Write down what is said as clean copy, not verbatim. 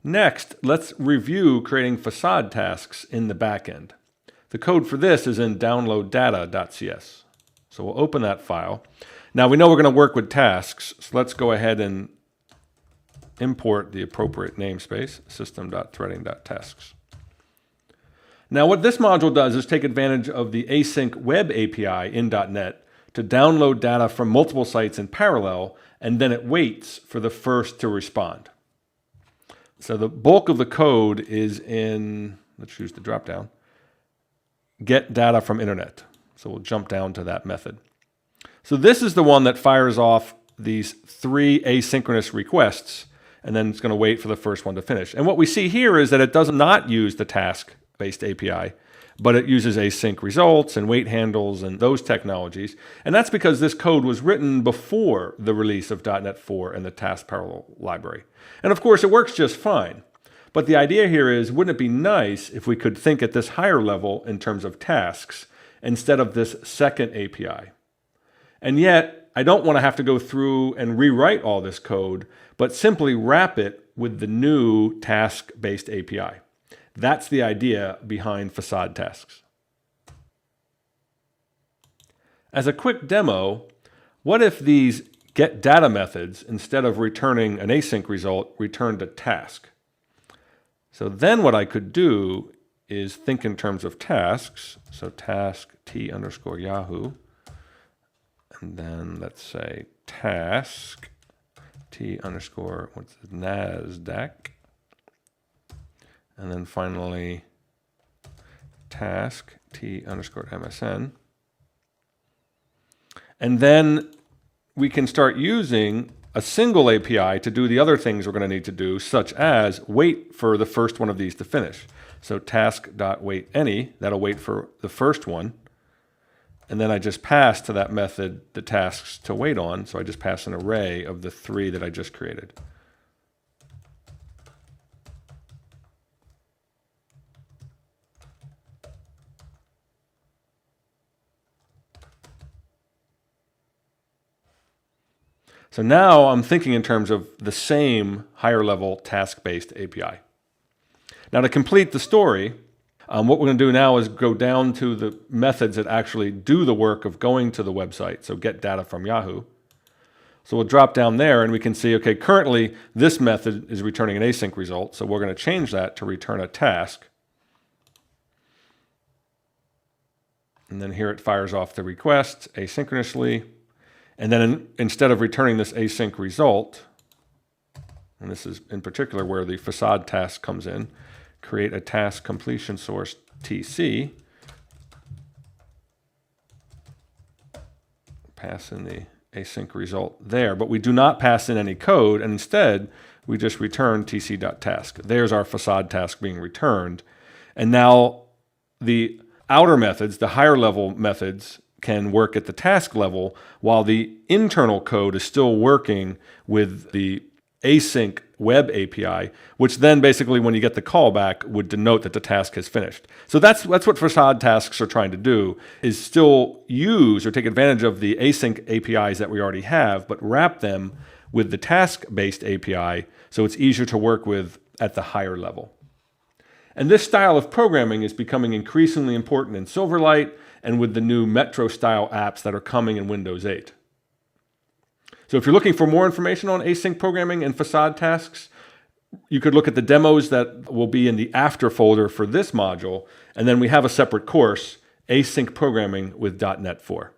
Next, let's review creating facade tasks in the backend. The code for this is in downloaddata.cs. So we'll open that file. Now we know we're going to work with tasks, so let's go ahead and import the appropriate namespace, system.threading.tasks. Now what this module does is take advantage of the async web API in .NET to download data from multiple sites in parallel, and then it waits for the first to respond. So the bulk of the code is in, let's choose the dropdown, get data from internet. So we'll jump down to that method. So this is the one that fires off these 3 asynchronous requests, and then it's going to wait for the first one to finish. And what we see here is that it does not use the task-based API, but it uses async results and wait handles and those technologies. And that's because this code was written before the release of .NET 4 and the task parallel library. And of course, it works just fine. But the idea here is, wouldn't it be nice if we could think at this higher level in terms of tasks instead of this second API? And yet, I don't want to have to go through and rewrite all this code, but simply wrap it with the new task-based API. That's the idea behind facade tasks. As a quick demo, what if these getData methods, instead of returning an async result, returned a task? So then what I could do is think in terms of tasks. So task t_yahoo, and then let's say task t_NASDAQ, and then finally task t_MSN. And then we can start using a single API to do the other things we're going to need to do, such as wait for the first one of these to finish. So task.waitAny, that'll wait for the first one. And then I just pass to that method the tasks to wait on. So I just pass an array of the 3 that I just created. So now I'm thinking in terms of the same higher level task-based API. Now to complete the story, what we're going to do now is go down to the methods that actually do the work of going to the website. So get data from Yahoo. So we'll drop down there and we can see, okay, currently this method is returning an async result. So we're going to change that to return a task. And then here it fires off the request asynchronously. And then instead of returning this async result, and this is in particular where the facade task comes in, create a task completion source TC, pass in the async result there, but we do not pass in any code, and instead we just return tc.task. There's our facade task being returned. And now the outer methods, the higher level methods, can work at the task level while the internal code is still working with the async web API, which then basically when you get the callback would denote that the task has finished. So that's what facade tasks are trying to do, is still use or take advantage of the async APIs that we already have, but wrap them with the task-based API so it's easier to work with at the higher level. And this style of programming is becoming increasingly important in Silverlight and with the new Metro-style apps that are coming in Windows 8. So if you're looking for more information on async programming and facade tasks, you could look at the demos that will be in the after folder for this module, and then we have a separate course, Async Programming with .NET 4.